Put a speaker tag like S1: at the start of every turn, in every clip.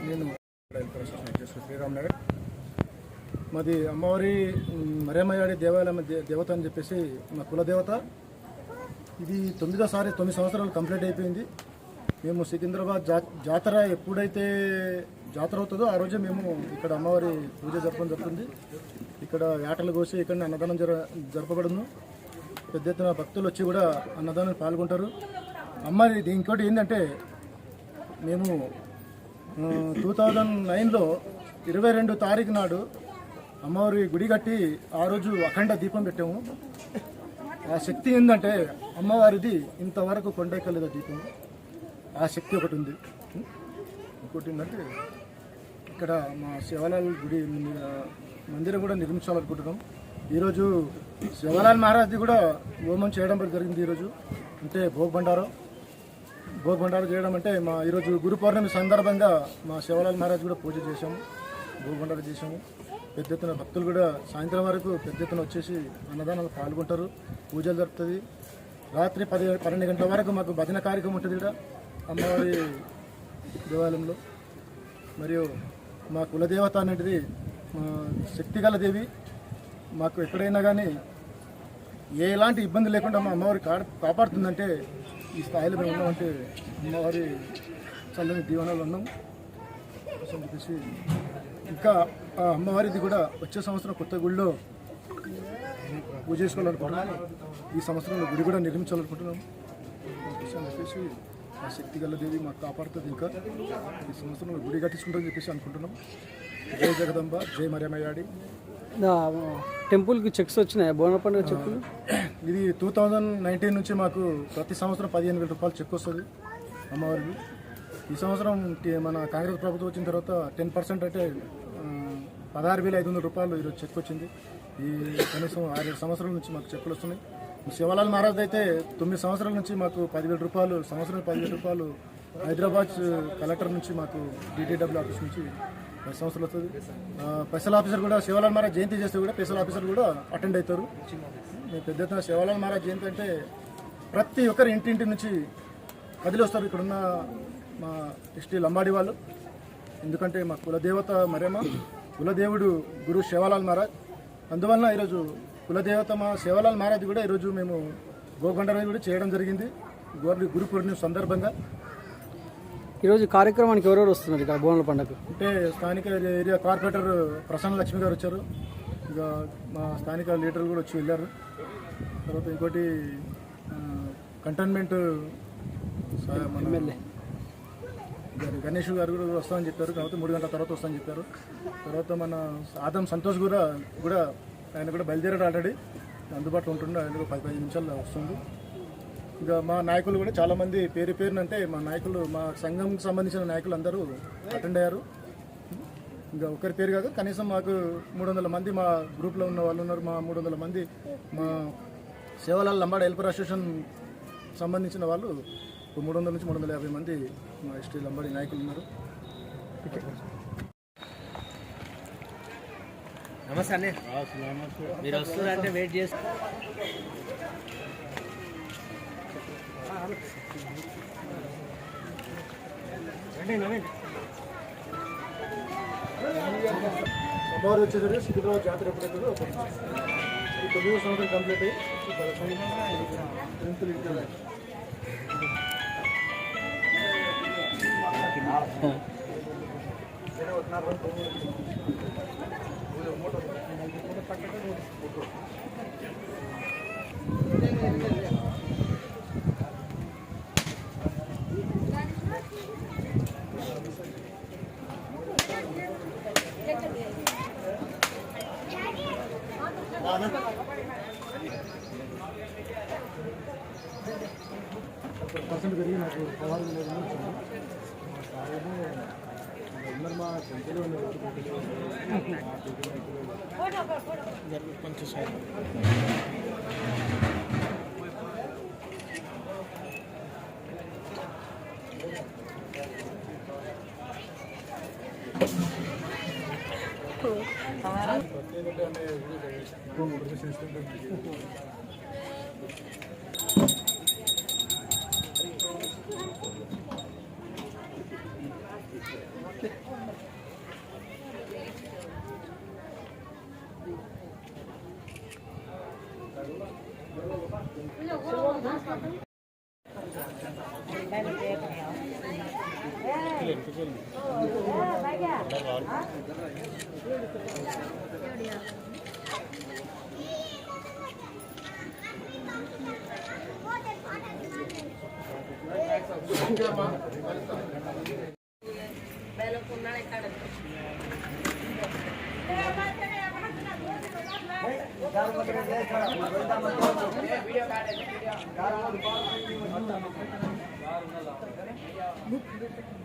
S1: నేను శ్రీరామ్ నగర్. మాది అమ్మవారి మరేమయ్యాడి దేవాలయం దేవత అని చెప్పేసి మా కులదేవత. ఇది 9వ సారి 9 సంవత్సరాలు కంప్లీట్ అయిపోయింది. మేము సికింద్రాబాద్ జాతర ఎప్పుడైతే జాతర అవుతుందో ఆ రోజే మేము ఇక్కడ అమ్మవారి పూజ జరపడం జరుగుతుంది. ఇక్కడ యాటలు కోసి ఇక్కడ అన్నదానం జరపబడును. పెద్ద ఎత్తున భక్తులు వచ్చి కూడా అన్నదానం పాల్గొంటారు. అమ్మవారి ఇంకోటి ఏంటంటే, మేము 2009లో 22 తారీఖు నాడు అమ్మవారి గుడి కట్టి ఆ రోజు అఖండ దీపం పెట్టాము. ఆ శక్తి ఏంటంటే అమ్మవారిది ఇంతవరకు కొండెక్కలేదా దీపం. ఆ శక్తి ఒకటి ఉంది. ఇంకోటి ఏంటంటే ఇక్కడ మా శివలాల్ గుడి మందిరం కూడా నిర్మించాలనుకుంటున్నాం. ఈరోజు శివలాల్ మహారాజ్ది కూడా హోమం చేయడం జరిగింది. ఈరోజు అంటే భోగ్ బండారు చేయడం అంటే ఈరోజు గురు పౌర్ణమి సందర్భంగా మా శివలాల్ మహారాజ్ కూడా పూజ చేశాము, భోగ్ బండారు చేశాము. పెద్ద ఎత్తున భక్తులు కూడా సాయంత్రం వరకు పెద్ద ఎత్తున వచ్చేసి అన్నదానాలు పాల్గొంటారు, పూజలు జరుపుతుంది. రాత్రి 12 గంటల వరకు మాకు భజన కార్యక్రమం ఉంటుంది ఇక్కడ అమ్మవారి దేవాలయంలో. మరియు మా కులదేవత అనేది శక్తిగల దేవి. మాకు ఎక్కడైనా కానీ ఎలాంటి ఇబ్బంది లేకుండా మా అమ్మవారి కాపాడుతుందంటే ఈ స్థాయిలో మేము ఉన్నామంటే అమ్మవారి చల్లని దీవెనలు ఉన్నాం. చెప్పేసి ఇంకా అమ్మవారిది కూడా వచ్చే సంవత్సరం కొత్త గుడిలో పూజ చేసుకోవాలనుకుంటున్నాం. ఈ సంవత్సరంలో గుడి కూడా నిర్మించాలనుకుంటున్నాం. చెప్పేసి ఆ శక్తి గల దేవి మాకు కాపాడుతుంది. ఇంకా ఈ సంవత్సరంలో గుడి కట్టించుకుంటుందని చెప్పేసి అనుకుంటున్నాం. జై జగదంబ, జై మరేమయ్యాడి.
S2: టెంపుల్కి చెక్స్ వచ్చినాయి, బోనాల పండుగ చెక్కులు.
S1: ఇది 2019 నుంచి మాకు ప్రతి సంవత్సరం 15,000 రూపాయలు చెక్ వస్తుంది అమ్మవారికి. ఈ సంవత్సరం మన కాంగ్రెస్ ప్రభుత్వం వచ్చిన తర్వాత 10% అంటే 16,500 రూపాయలు ఈరోజు చెక్ వచ్చింది. ఈ కనీసం 6-7 సంవత్సరాల నుంచి మాకు చెక్కులు వస్తున్నాయి. శివలాల్ మహారాజ్ అయితే 9 సంవత్సరాల నుంచి మాకు 10,000 రూపాయలు, సంవత్సరం 10,000 రూపాయలు హైదరాబాద్ కలెక్టర్ నుంచి మాకు DTW ఆఫీస్ నుంచి 10 సంవత్సరాలు వస్తుంది. స్పెషల్ ఆఫీసర్ కూడా శివలాల్ మహారాజ్ జయంతి చేస్తే కూడా స్పెషల్ ఆఫీసర్ కూడా అటెండ్ అవుతారు. పెద్ద ఎత్తున శివలాల్ మహారాజ్ జయంతి అంటే ప్రతి ఒక్కరు ఇంటింటి నుంచి కదిలి వస్తారు ఇక్కడున్న మా ఎస్టీ లంబాడి వాళ్ళు. ఎందుకంటే మా కులదేవత మరేమ, కులదేవుడు గురు శివలాల్ మహారాజ్. అందువలన ఈరోజు కులదేవత మా శివలాల్ మహారాజ్ కూడా ఈరోజు మేము గోబండారా కూడా చేయడం జరిగింది గురు పూర్ణిమ సందర్భంగా.
S2: ఈరోజు కార్యక్రమానికి ఎవరెవరు వస్తున్నారు ఇక్కడ బోనాల పండుగ?
S1: అంటే స్థానిక ఏరియా కార్పొరేటర్ ప్రసన్న లక్ష్మి గారు వచ్చారు. ఇక మా స్థానిక లీడర్లు కూడా వచ్చి వెళ్ళారు. తర్వాత ఇంకోటి కంటోన్మెంట్
S2: ఎమ్మెల్యే
S1: గణేష్ గారు కూడా వస్తామని చెప్పారు. తర్వాత 3 గంటల తర్వాత వస్తామని చెప్పారు. తర్వాత మన ఆదం సంతోష్ కూడా ఆయన కూడా బయలుదేరాడు ఆల్రెడీ. అందుబాటులో ఉంటుండే. ఆయన కూడా 10-15 నిమిషాల్లో వస్తుంది. ఇంకా మా నాయకులు కూడా చాలామంది పేరునంటే మా నాయకులు, మా సంఘంకి సంబంధించిన నాయకులు అందరూ అటెండ్ అయ్యారు. ఇంకా ఒకరి పేరు కాదు, కనీసం మాకు 300 మంది మా గ్రూప్లో ఉన్న వాళ్ళు ఉన్నారు. మా 300 మంది మా శివలాల్ లంబాడి వెల్ఫేర్ అసోసియేషన్ సంబంధించిన వాళ్ళు 300 నుంచి 350 మంది మా ఎస్టీ లంబాడి నాయకులు ఉన్నారు.
S3: నమస్తే అండి. మీరు వస్తున్నారంటే వెయిట్ చేసి
S1: అమ్మవారు వచ్చేసరికి సికింద్రాబాద్ జాతర ఎప్పుడైతుందో 9వ సంవత్సరం కంప్లీట్ అయ్యి % పెరిగి నాకు 16 లేదు వచ్చింది. మా టెంపుల్ కొంచెం సైడ్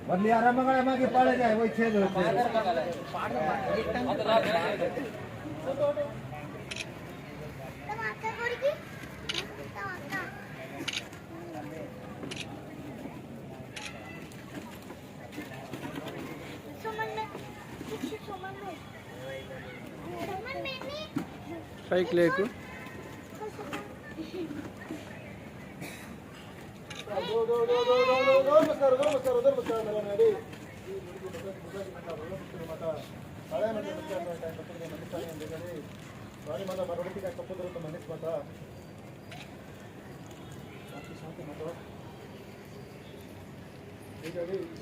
S4: बदली आराम में पाले जाए वही छेद होते हैं
S2: పైకి లేకు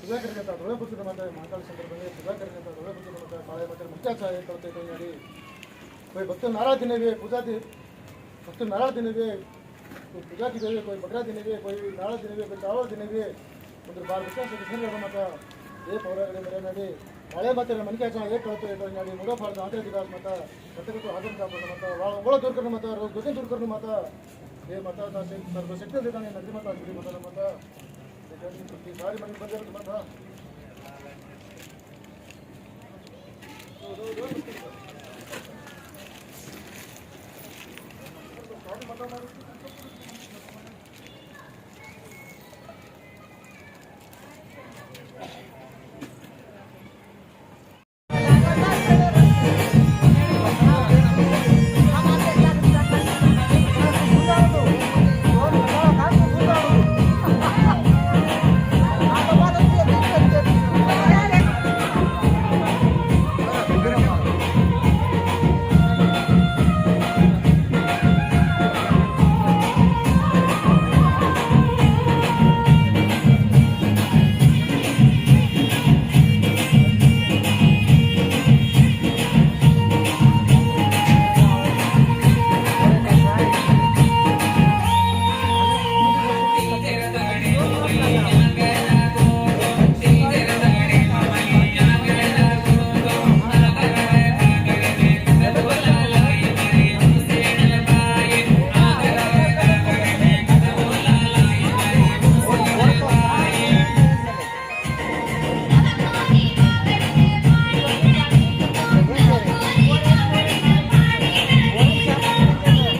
S1: ಸುಧಾಕರ್ ಅಂತ ದೊಡ್ಡ ಮತ್ತೆ ಮಾತಾಡೋ ಸಂದರ್ಭದಲ್ಲಿ ಸುಧಾಕರ್ ಅಂತ ದೊಡ್ಡ ಮತ್ತೆ ಕಾಳೆ ಮತ್ತೆ ಮುಖ್ಯ ಕಳ್ತೈತೆ कोई भक्त नाराज दिन भी पूजा दिन भक्त नाराज दिन भी कोई पूजा की देवे कोई बकरा दिन भी कोई नाराज दिन भी कोई चावल दिन भी ಒಂದು ಬಾರ್ ವಿಶ್ವಾಸ ಇಟ್ಕೊಂಡು ಮತ್ತೆ ಏ ಪೌರಗಳೇ ಮೇರೆ ನಡಿ ಹಳೆ ಮತ್ತೆ ಮನೆ ಕೆಲಸ ಏಟ್ ಹೋಗ್ತದೆ ನಡಿ ನೋಡೋ ಫಾರ್ದ ಆಂಧ್ರ ದಿವಸ ಮತ್ತೆ ಕಟ್ಟಬೇಕು ಹಾಗನ್ ಕಾಪಡ ಮತ್ತೆ ಒಳ ದೂರ್ಕರ್ನ ಮತ್ತೆ ಗೊತ್ತಿನ ದೂರ್ಕರ್ನ ಮತ್ತೆ ಏ ಮತ್ತೆ ಸರ್ವ ಶಕ್ತಿ ಇದ್ದಾನೆ ನದಿ ಮತ್ತೆ ಗುಡಿ ಮತ್ತೆ ಮತ್ತೆ ಪ್ರತಿ ಸಾರಿ ಮನೆ ಬಂದಿರೋದು ಮತ್ತೆ